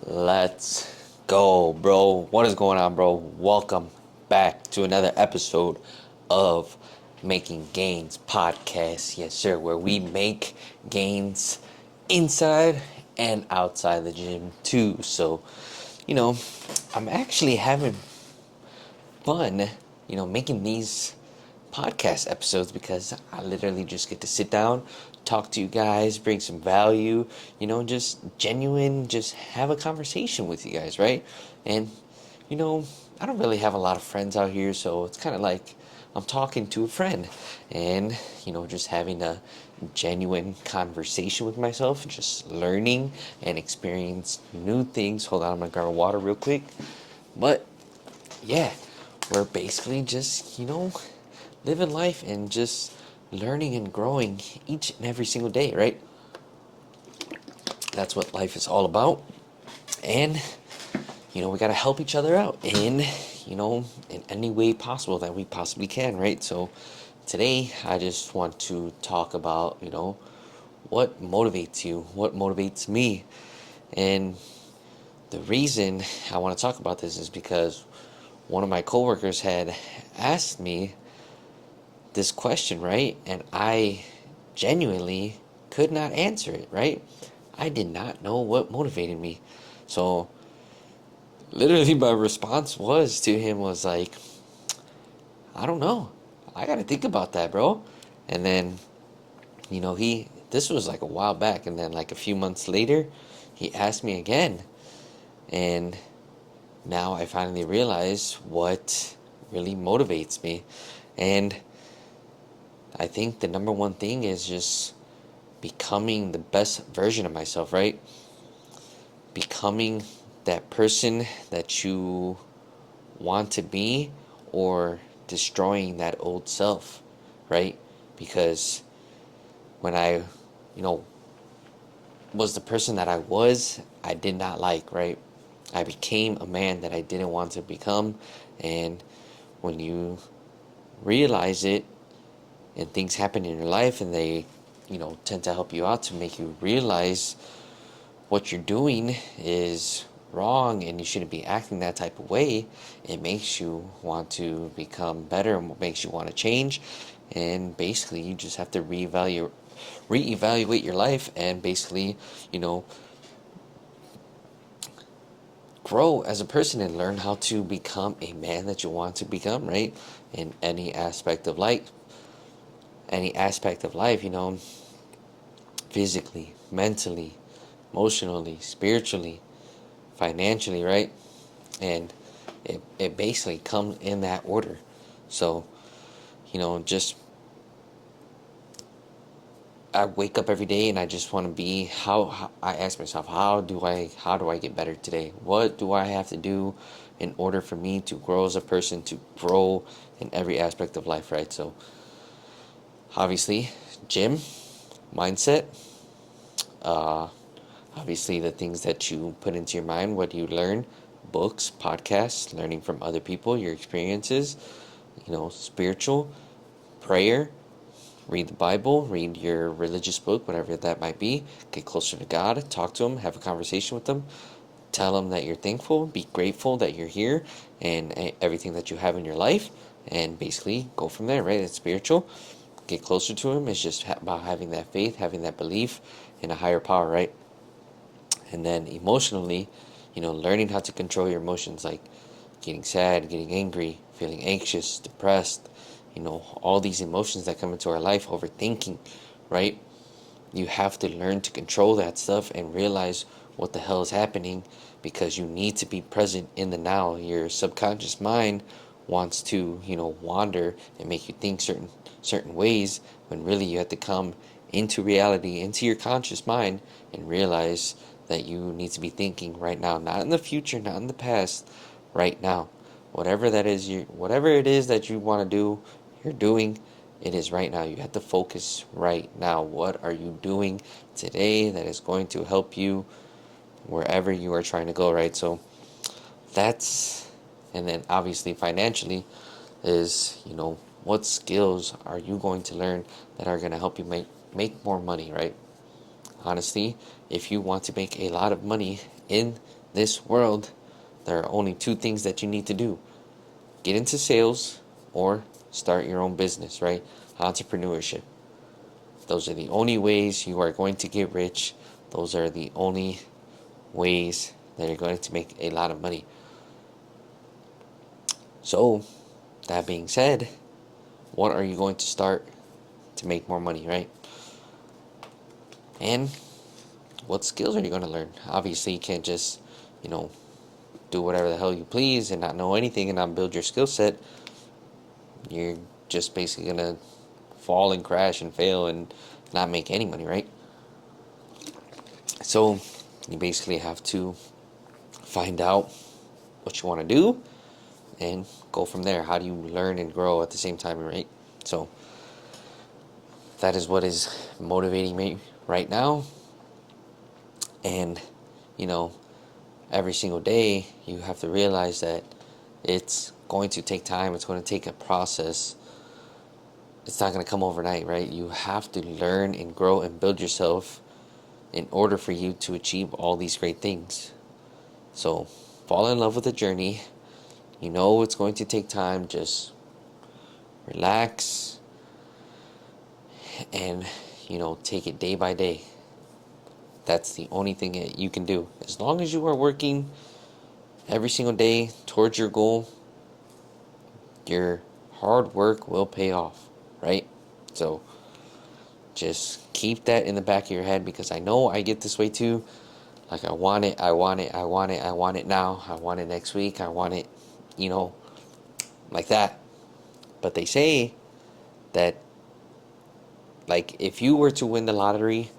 Let's go, bro. What is going on, bro? Welcome back to another episode of Making Gains podcast. Yes, sir, where we make gains inside and outside the gym, too. So, you know, I'm actually having fun, making these podcast episodes because I literally just get to sit down, talk to you guys, bring some value, just genuine, just have a conversation with you guys, right? And, I don't really have a lot of friends out here, so it's kind of like I'm talking to a friend and, just having a genuine conversation with myself, just learning and experience new things. Hold on, I'm gonna grab a water real quick. But yeah, we're basically just, living life and just learning and growing each and every single day, right? That's what life is all about. And, we got to help each other out in any way possible that we possibly can, right? So today I just want to talk about, what motivates you, what motivates me. And the reason I want to talk about this is because one of my coworkers had asked me this question, right? And I genuinely could not answer it, right? I did not know what motivated me. So literally my response to him was like, I don't know. I got to think about that, bro. And then, this was like a while back, and then like a few months later, he asked me again. And now I finally realize what really motivates me. And I think the number one thing is just becoming the best version of myself, right? Becoming that person that you want to be, or destroying that old self, right? Because when I, you know, was the person that I did not like, right? I became a man that I didn't want to become. And when you realize it, and things happen in your life and they, tend to help you out to make you realize what you're doing is wrong and you shouldn't be acting that type of way, it makes you want to become better and makes you want to change. And basically you just have to reevaluate your life and basically, grow as a person and learn how to become a man that you want to become, right? In any aspect of life, physically, mentally, emotionally, spiritually, financially, right? And it basically comes in that order. So, just I wake up every day and I just want to be how I ask myself, how do I get better today? What do I have to do in order for me to grow as a person, to grow in every aspect of life, right? So obviously, gym, mindset, uh obviously the things that you put into your mind, what you learn, books, podcasts, learning from other people, your experiences, spiritual, prayer, read the Bible, read your religious book, whatever that might be, get closer to God, talk to Him, have a conversation with Him, tell Him that you're thankful, be grateful that you're here and everything that you have in your life, and basically go from there, right? It's spiritual. Get closer to Him. It's just about having that faith, having that belief in a higher power, right? And then emotionally, learning how to control your emotions, like getting sad, getting angry, feeling anxious, depressed, all these emotions that come into our life, overthinking, right? You have to learn to control that stuff and realize what the hell is happening, because you need to be present in the now. Your subconscious mind wants to, wander and make you think certain ways, when really you have to come into reality, into your conscious mind, and realize that you need to be thinking right now, not in the future, not in the past, right now. Whatever it is that you want to do, you're doing, it is right now. You have to focus right now. What are you doing today that is going to help you wherever you are trying to go, right? So that's, and then obviously financially is, what skills are you going to learn that are going to help you make more money, right? Honestly, if you want to make a lot of money in this world, there are only two things that you need to do: get into sales or start your own business, right? Entrepreneurship. Those are the only ways you are going to get rich. Those are the only ways that you're going to make a lot of money. So, that being said, what are you going to start to make more money, right? And what skills are you going to learn? Obviously, you can't just, you know, do whatever the hell you please and not know anything and not build your skill set. You're just basically going to fall and crash and fail and not make any money, right? So, you basically have to find out what you want to do and go from there. How do you learn and grow at the same time, right? So, that is what is motivating me right now. And, you know, every single day you have to realize that it's going to take time. It's going to take a process. It's not going to come overnight, right? You have to learn and grow and build yourself in order for you to achieve all these great things. So fall in love with the journey. You know it's going to take time. Just relax and, take it day by day. That's the only thing that you can do. As long as you are working every single day towards your goal, your hard work will pay off, right? So just keep that in the back of your head, because I know I get this way too. Like, I want it, I want it, I want it, I want it now, I want it next week, I want it, like that. But they say that, like, if you were to win the lottery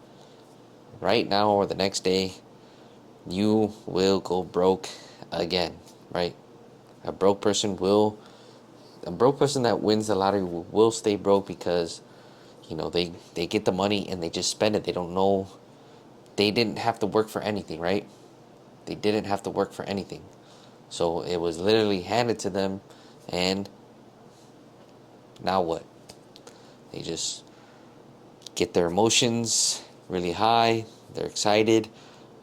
right now or the next day, you will go broke again, right? A broke person that wins the lottery will stay broke, because they get the money and they just spend it. They don't know, they didn't have to work for anything, right? They didn't have to work for anything. So it was literally handed to them, and now what? They just get their emotions really high, they're excited,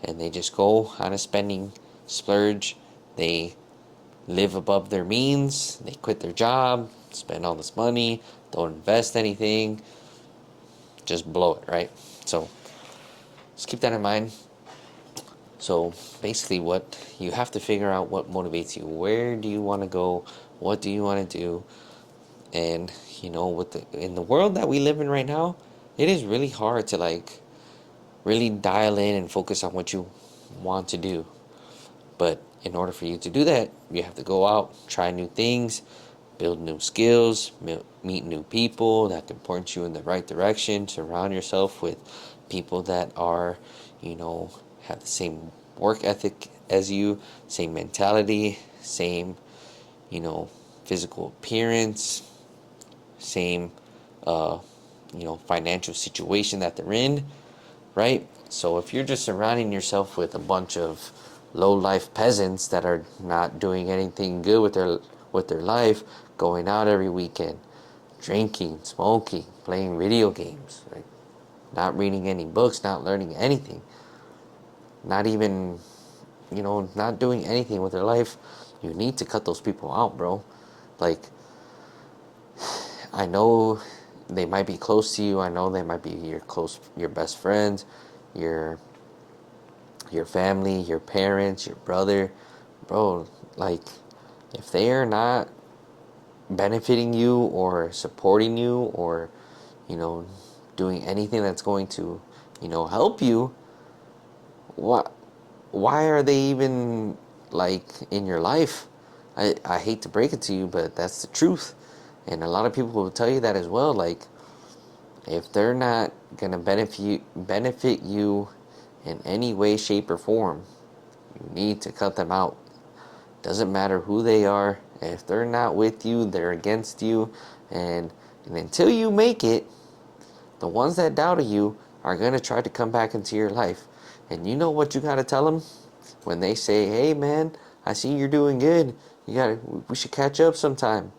and they just go on a spending splurge. They live above their means, they quit their job, spend all this money, don't invest anything, just blow it, right? So just keep that in mind. So basically, what you have to figure out, what motivates you. Where do you want to go? What do you want to do? And in the world that we live in right now, it is really hard to really dial in and focus on what you want to do. But in order for you to do that, you have to go out, try new things, build new skills, meet new people that can point you in the right direction. Surround yourself with people that are, have the same work ethic as you, same mentality, same, physical appearance, same, financial situation that they're in, right? So if you're just surrounding yourself with a bunch of low-life peasants that are not doing anything good with their life, going out every weekend, drinking, smoking, playing video games, like not reading any books, not learning anything, not even, not doing anything with their life, you need to cut those people out, bro. Like, I know they might be close to you. I know they might be your best friends, your family, your parents, your brother, bro. Like, if they are not benefiting you or supporting you or, doing anything that's going to, help you, what? Why are they even in your life? I hate to break it to you, but that's the truth. And a lot of people will tell you that as well. Like, if they're not gonna benefit you in any way, shape, or form, you need to cut them out. Doesn't matter who they are. If they're not with you, they're against you. And until you make it, the ones that doubted you are gonna try to come back into your life. And you know what you gotta tell them? When they say, "Hey man, I see you're doing good. We should catch up sometime."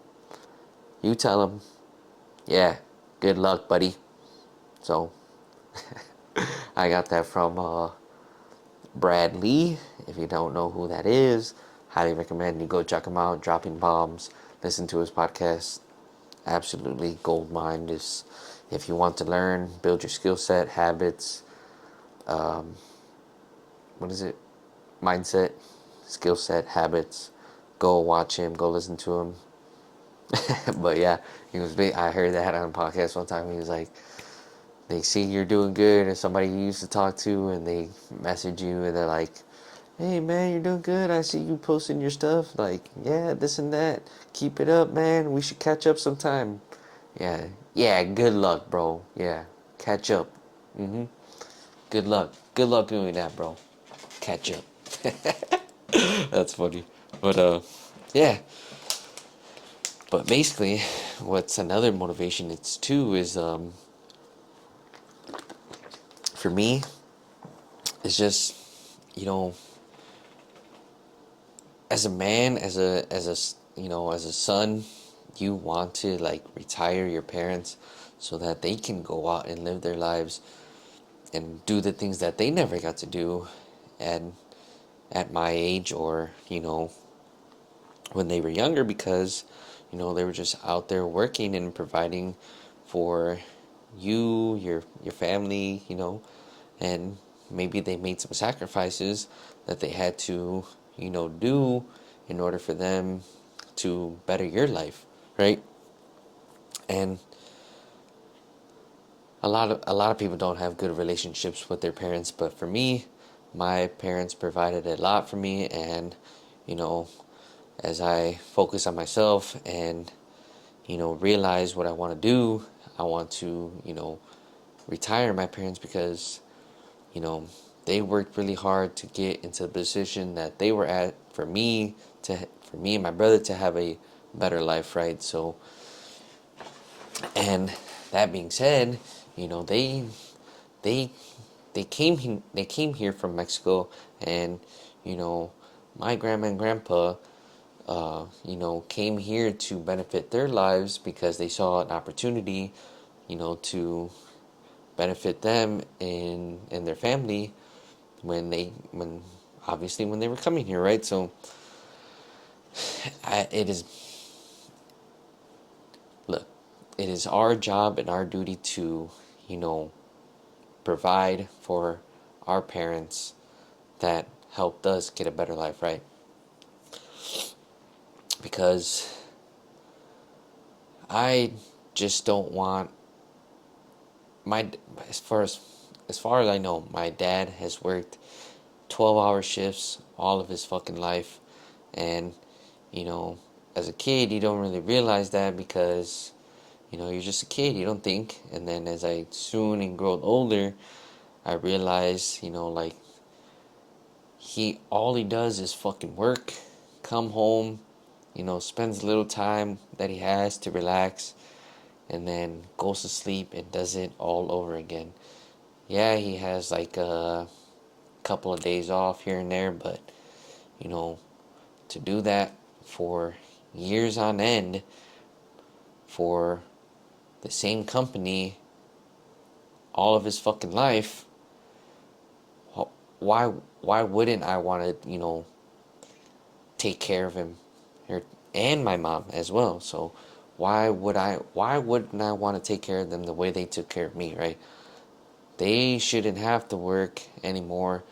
You tell them, "Yeah, good luck, buddy." So I got that from Brad Lee. If you don't know who that is, highly recommend you go check him out. Dropping Bombs. Listen to his podcast. Absolutely gold mine. Just if you want to learn, build your skill set, habits. What is it? Mindset, skill set, habits. Go watch him. Go listen to him. But yeah, he was big. I heard that on a podcast one time. He was like, they see you're doing good, and somebody you used to talk to, and they message you, and they're like, "Hey man, you're doing good. I see you posting your stuff. Like, yeah, this and that. Keep it up, man. We should catch up sometime." Yeah, yeah. Good luck, bro. Yeah, catch up. Good luck. Good luck doing that, bro. Catch up. That's funny. But yeah. But basically, what's another motivation? It's too is for me. It's just, you know, as a man, as a son, you want to like retire your parents so that they can go out and live their lives and do the things that they never got to do at at my age, or when they were younger, because they were just out there working and providing for you, your family, and maybe they made some sacrifices that they had to do in order for them to better your life, right? And a lot of people don't have good relationships with their parents, but for me, my parents provided a lot for me. And you know as I focus on myself and realize what I want to do, I want to retire my parents, because you know they worked really hard to get into the position that they were at for me and my brother to have a better life, right? So, and that being said, they they they came here from Mexico. And you know my grandma and grandpa came here to benefit their lives because they saw an opportunity to benefit them and their family when obviously when they were coming here, right? So it is, look, it is our job and our duty to you know provide for our parents that helped us get a better life, right? Because I just don't want my as far as I know, my dad has worked 12-hour shifts all of his fucking life. And you know as a kid, you don't really realize that, because you're just a kid, you don't think. And then as I soon and grow older, I realize like he does is fucking work, come home, spends a little time that he has to relax, and then goes to sleep and does it all over again. Yeah, he has like a couple of days off here and there, but you know to do that for years on end for the same company all of his fucking life, why why wouldn't I want to take care of him, or and my mom as well? So why wouldn't I want to take care of them the way they took care of me, right? They shouldn't have to work anymore,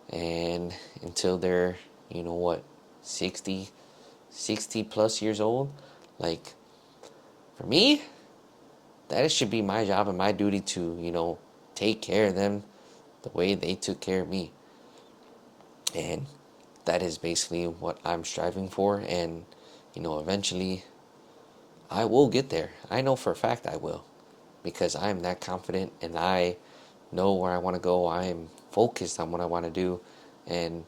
and until they're what, 60 60 plus years old. Like, for me, that should be my job and my duty to take care of them the way they took care of me. And that is basically what I'm striving for. And eventually I will get there. I know for a fact I will, because I'm that confident and I know where I want to go. I am focused on what I want to do. And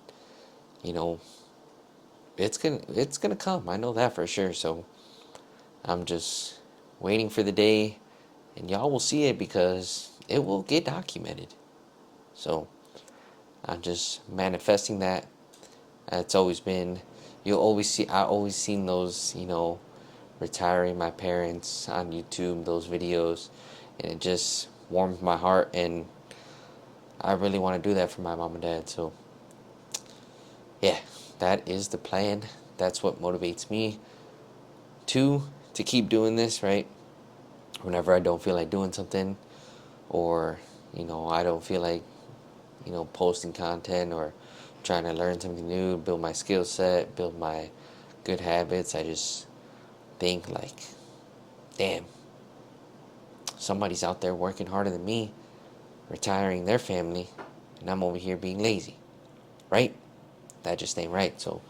you know it's gonna come. I know that for sure. So I'm just waiting for the day, and y'all will see it, because it will get documented. So I'm just manifesting that. It's always been, you'll always see, I always seen those, retiring my parents on YouTube, those videos, and it just warms my heart. And I really want to do that for my mom and dad. So yeah, that is the plan. That's what motivates me to to keep doing this, right? Whenever I don't feel like doing something, or I don't feel like posting content, or trying to learn something new, build my skill set, build my good habits, I just think like, damn, somebody's out there working harder than me, retiring their family, and I'm over here being lazy, right? That just ain't right. So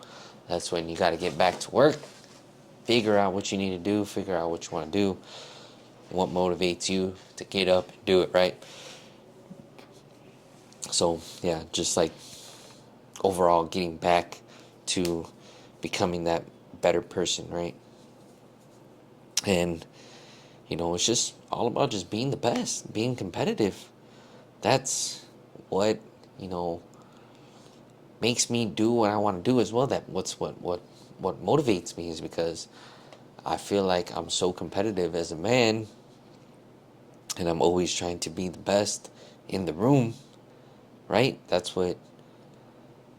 that's when you got to get back to work, figure out what you need to do, figure out what you want to do, what motivates you to get up and do it, right? So yeah, just like overall getting back to becoming that better person, right? And it's just all about just being the best, being competitive. That's what you know makes me do what I want to do as well. What motivates me is because I feel like I'm so competitive as a man, and I'm always trying to be the best in the room, right? That's what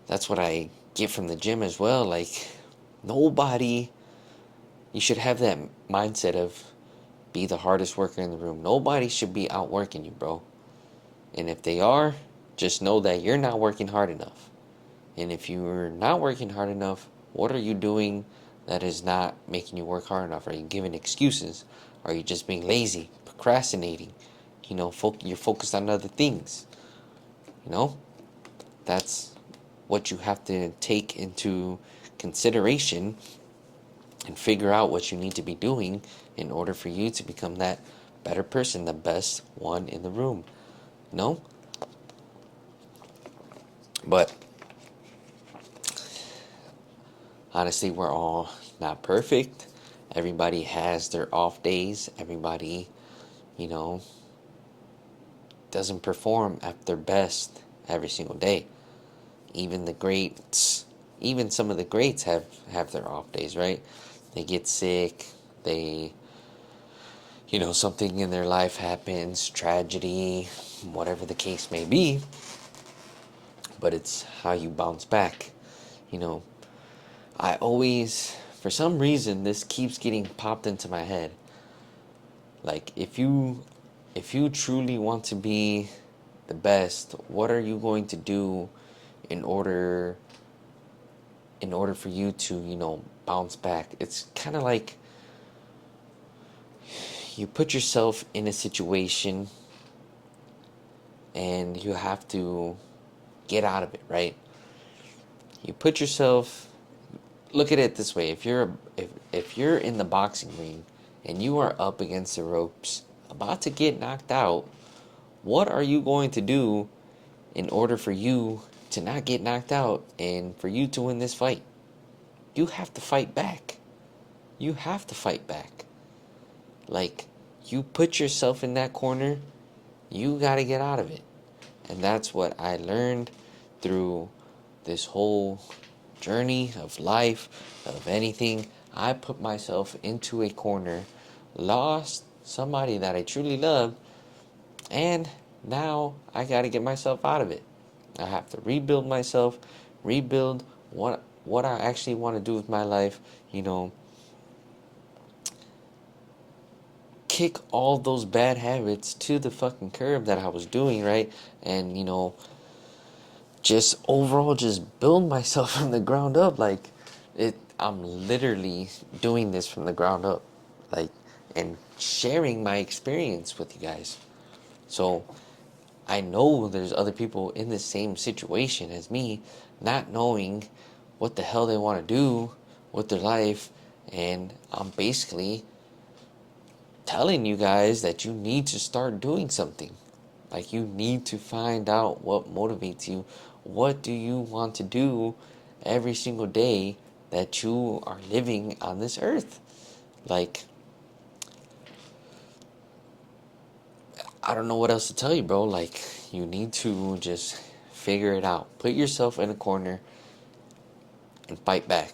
I get from the gym as well. Like, nobody, you should have that mindset of be the hardest worker in the room. Nobody should be outworking you, bro. And if they are, just know that you're not working hard enough. And if you're not working hard enough, what are you doing that is not making you work hard enough? Are you giving excuses? Are you just being lazy, procrastinating? You're focused on other things. You know, that's what you have to take into consideration and figure out what you need to be doing in order for you to become that better person, the best one in the room. No? But honestly, we're all not perfect. Everybody has their off days. Everybody, you know, doesn't perform at their best every single day. Even the greats, even some of the greats have their off days, right? They get sick. They, something in their life happens, tragedy, whatever the case may be. But it's how you bounce back. You know, I always, for some reason, this keeps getting popped into my head. Like, if you truly want to be the best, what are you going to do in order for you to, bounce back? It's kind of like you put yourself in a situation and you have to get out of it, right? You put yourself, look at it this way. If you're in the boxing ring and you are up against the ropes about to get knocked out, what are you going to do in order for you to not get knocked out and for you to win this fight? You have to fight back. You have to fight back. Like, you put yourself in that corner, you got to get out of it. And that's what I learned through this whole journey of life, of anything. I put myself into a corner, lost somebody that I truly loved, and now I got to get myself out of it. I have to rebuild myself, rebuild what I actually want to do with my life, kick all those bad habits to the fucking curb that I was doing, right? And just overall just build myself from the ground up. Like, I'm literally doing this from the ground up, like, and sharing my experience with you guys. So I know there's other people in the same situation as me, not knowing what the hell they want to do with their life, and I'm basically telling you guys that you need to start doing something. Like, you need to find out what motivates you. What do you want to do every single day that you are living on this earth? Like, I don't know what else to tell you, bro. Like, you need to just figure it out. Put yourself in a corner and fight back.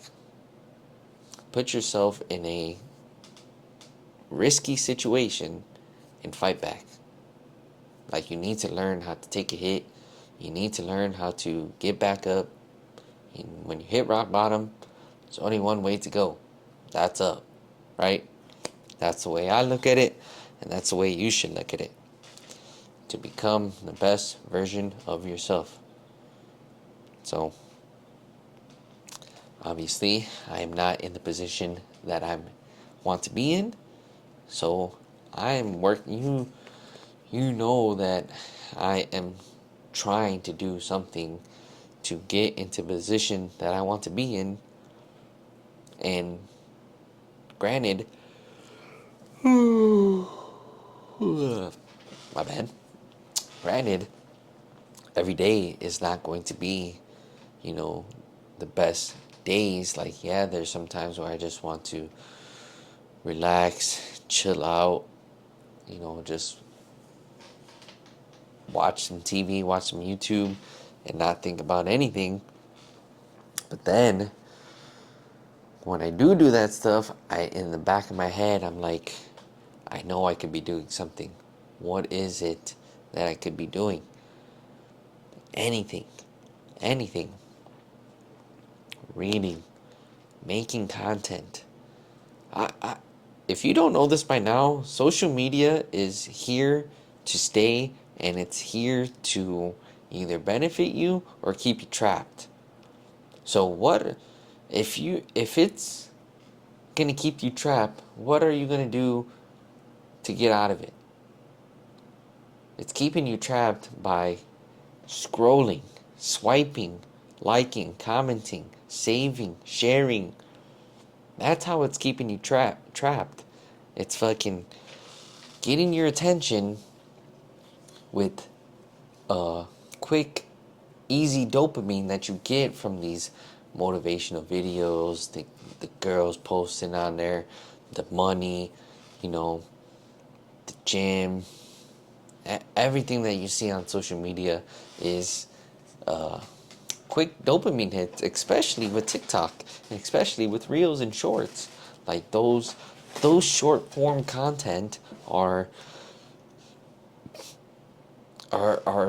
Put yourself in a risky situation and fight back. Like, you need to learn how to take a hit. You need to learn how to get back up. And when you hit rock bottom, there's only one way to go. That's up, right? That's the way I look at it, and that's the way you should look at it. To become the best version of yourself. So, obviously, I am not in the position that I want to be in. So, I am working. You know that I am trying to do something to get into the position that I want to be in. And granted, my bad. Granted, every day is not going to be, you know, the best days. Like, yeah, there's some times where I just want to relax, chill out, just watch some TV, watch some YouTube, and not think about anything. But then, when I do that stuff, in the back of my head, I'm like, I know I could be doing something. What is it that I could be doing? Anything. Anything. Reading. Making content. If you don't know this by now, social media is here to stay, and it's here to either benefit you or keep you trapped. So what if it's gonna keep you trapped, what are you gonna do to get out of it? It's keeping you trapped by scrolling, swiping, liking, commenting, saving, sharing. That's how it's keeping you trapped. It's fucking getting your attention with quick, easy dopamine that you get from these motivational videos, the girls posting on there, the money, the gym. Everything that you see on social media is quick dopamine hits, especially with TikTok, and especially with reels and shorts. Like those short form content are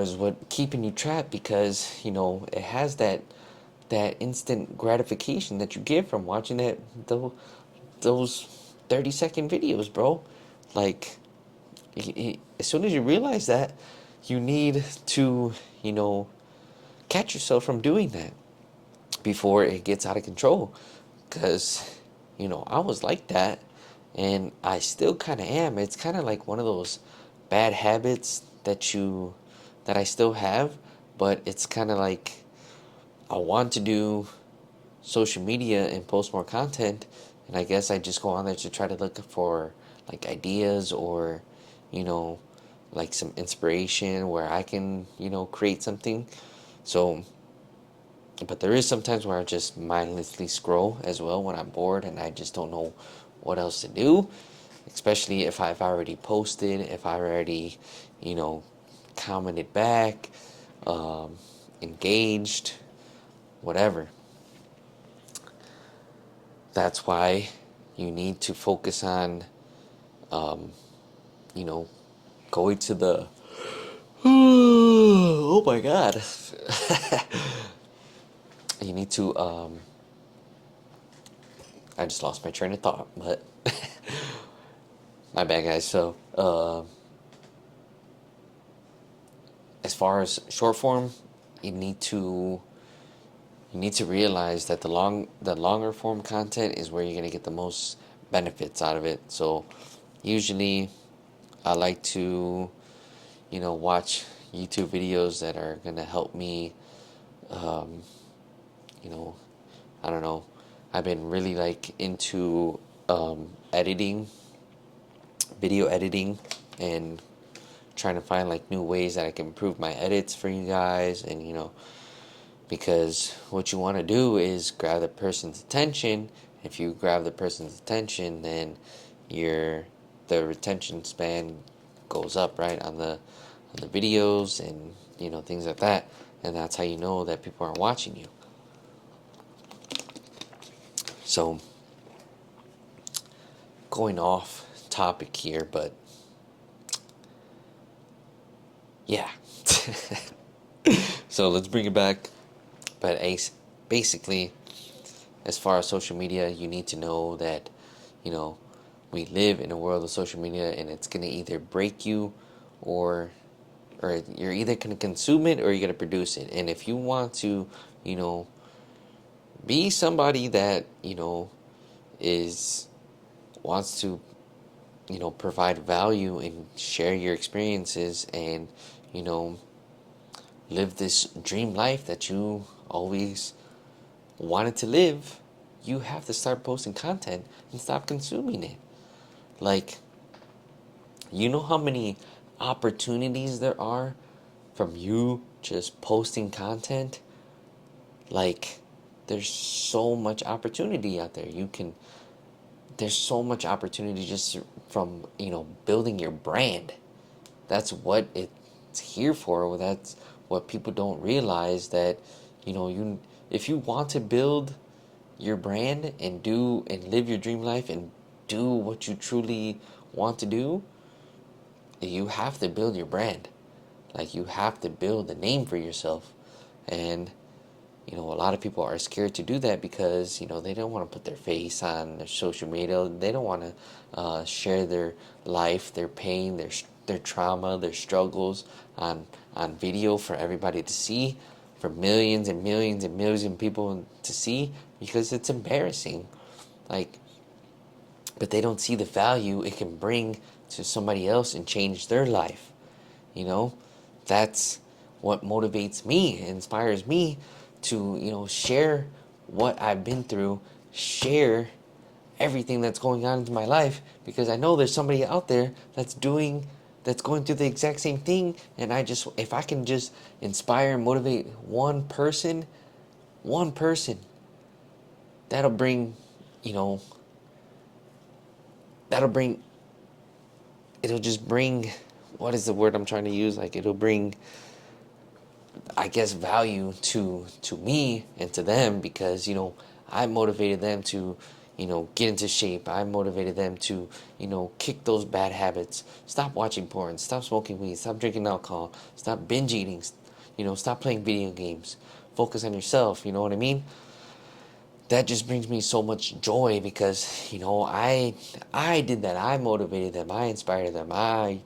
is what keeping you trapped, because it has that instant gratification that you get from watching those 30-second videos, bro. Like, as soon as you realize that, you need to catch yourself from doing that before it gets out of control. Because I was like that, and I still kind of am. It's kind of like one of those bad habits that I still have, but it's kind of like I want to do social media and post more content, and I guess I just go on there to try to look for like ideas, or you know like some inspiration where I can create something. So, but there is sometimes where I just mindlessly scroll as well when I'm bored and I just don't know what else to do, especially if I've already posted, if I already commented back, engaged, whatever. That's why you need to focus on, you know, going to the. Oh my god. You need to. I just lost my train of thought, but. My bad, guys. So, as far as short form, you need to realize that the longer form content is where you're gonna get the most benefits out of it. So usually I like to watch YouTube videos that are gonna help me, you know I don't know, I've been really like into editing, video editing, and trying to find like new ways that I can improve my edits for you guys. And because what you want to do is grab the person's attention. If you grab the person's attention, then the retention span goes up, right, on the videos, and things like that. And that's how you know that people are watching you. So, going off topic here, but yeah. So let's bring it back. But basically, as far as social media, you need to know that, you know, we live in a world of social media, and it's gonna either break you, or you're either gonna consume it or you're gonna produce it. And if you want to, you know, be somebody that, is wants to, provide value and share your experiences, and, you know, live this dream life that you always wanted to live, you have to start posting content and stop consuming it. Like, you know how many opportunities there are from you just posting content? Like, there's so much opportunity out there. There's so much opportunity just from, building your brand. That's what it's here for. That's what people don't realize, that, if you want to build your brand and do and live your dream life and do what you truly want to do, you have to build your brand. Like, you have to build a name for yourself. And, a lot of people are scared to do that because, they don't want to put their face on their social media. They don't want to share their life, their pain, their trauma, their struggles on video for everybody to see, for millions and millions and millions of people to see, because it's embarrassing. Like, but they don't see the value it can bring to somebody else and change their life. You know, that's what motivates me, inspires me to, share what I've been through, share everything that's going on in my life, because I know there's somebody out there that's going through the exact same thing. And if I can just inspire and motivate one person, that'll bring, you know, that'll bring, it'll just bring, what is the word I'm trying to use? Like, it'll bring, I guess, value to me and to them, because, I motivated them to, get into shape. I motivated them to, kick those bad habits, stop watching porn, stop smoking weed, stop drinking alcohol, stop binge eating, stop playing video games, focus on yourself. You know what I mean? That just brings me so much joy, because, I did that. I motivated them. I inspired them. I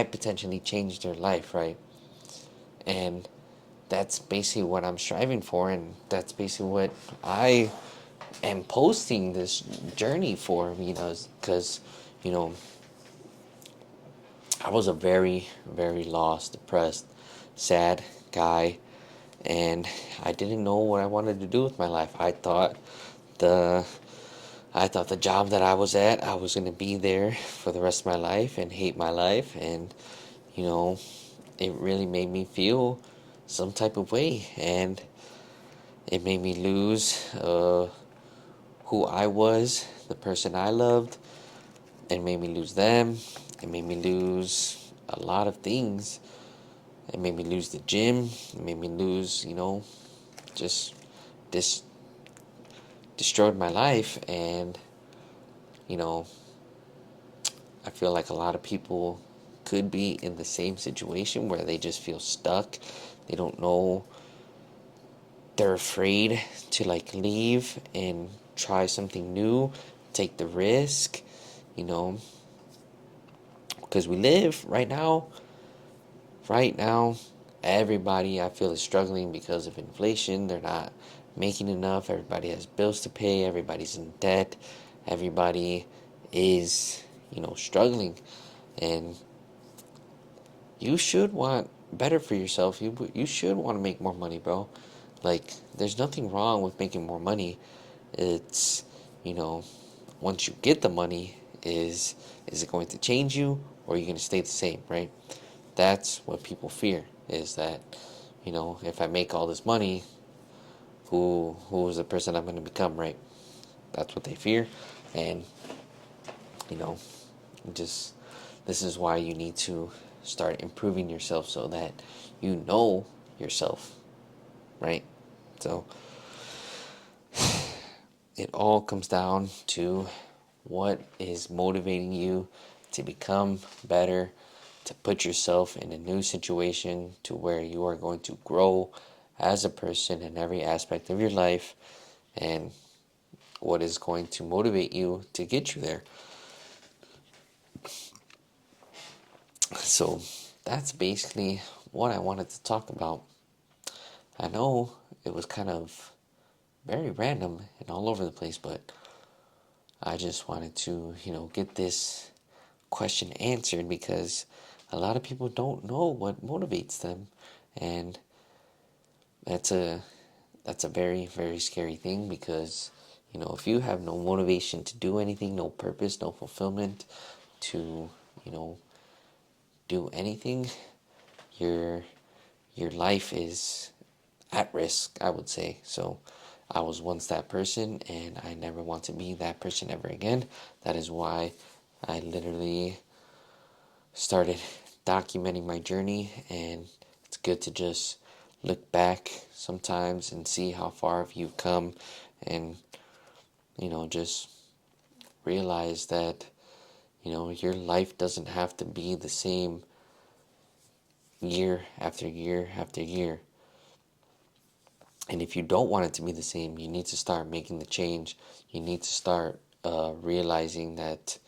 potentially changed their life, right? And that's basically what I'm striving for, and that's basically what I am posting this journey for, because, you know, I was a very, very lost, depressed, sad guy, and I didn't know what I wanted to do with my life. The I thought the job that I was at, I was going to be there for the rest of my life and hate my life. And, you know, it really made me feel some type of way. And it made me lose who I was, the person I loved. It made me lose them. It made me lose a lot of things. It made me lose the gym. It made me lose, just this destroyed my life. And, you know, I feel like a lot of people could be in the same situation where they just feel stuck. They don't know. They're afraid to, like, leave and try something new, take the risk, you know, because we live right now, everybody I feel is struggling because of inflation. They're not making enough. Everybody has bills to pay. Everybody's in debt. Everybody is, struggling. And you should want better for yourself. You should want to make more money, bro. Like, there's nothing wrong with making more money. It's, once you get the money, is it going to change you, or are you going to stay the same, right? That's what people fear, is that, if I make all this money, who is the person I'm going to become, right? That's what they fear. And, you know, just this is why you need to start improving yourself, so that you know yourself, right? So it all comes down to what is motivating you to become better, to put yourself in a new situation to where you are going to grow as a person in every aspect of your life, and what is going to motivate you to get you there. So that's basically what I wanted to talk about. I know it was kind of very random and all over the place, but I just wanted to, get this question answered, because a lot of people don't know what motivates them, and that's a very, very scary thing, because if you have no motivation to do anything, no purpose, no fulfillment to do anything, your life is at risk, I would say. So I was once that person, and I never want to be that person ever again. That is why I literally started documenting my journey, and it's good to just look back sometimes and see how far you've come, and just realize that your life doesn't have to be the same year after year after year. And if you don't want it to be the same, you need to start making the change. You need to start realizing that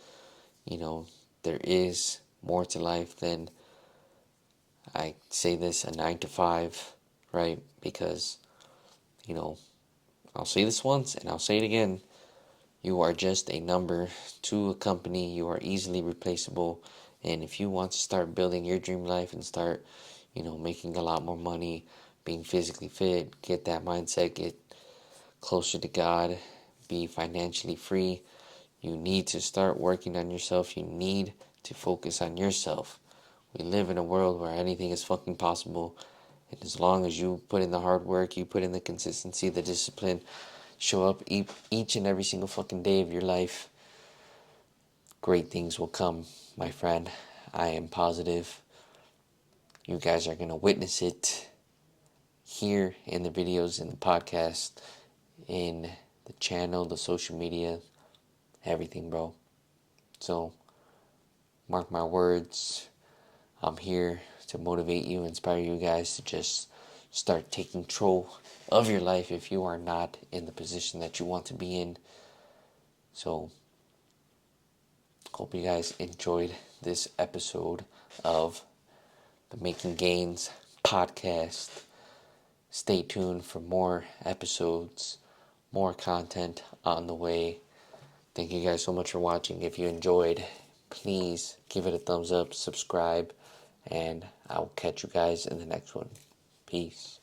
there is more to life than, I say this, a 9 to 5, right? Because, I'll say this once and I'll say it again. You are just a number to a company. You are easily replaceable. And if you want to start building your dream life and start, making a lot more money, being physically fit, get that mindset, get closer to God, be financially free, you need to start working on yourself. You need to focus on yourself. We live in a world where anything is fucking possible. And as long as you put in the hard work, you put in the consistency, the discipline, show up each and every single fucking day of your life, great things will come, my friend. I am positive. You guys are going to witness it here in the videos, in the podcast, in the channel, the social media, everything, bro. So, mark my words. I'm here to motivate you, inspire you guys to just start taking control of your life if you are not in the position that you want to be in. So, hope you guys enjoyed this episode of the Making Gainz podcast. Stay tuned for more episodes, more content on the way. Thank you guys so much for watching. If you enjoyed, please give it a thumbs up, subscribe, and I will catch you guys in the next one. Peace.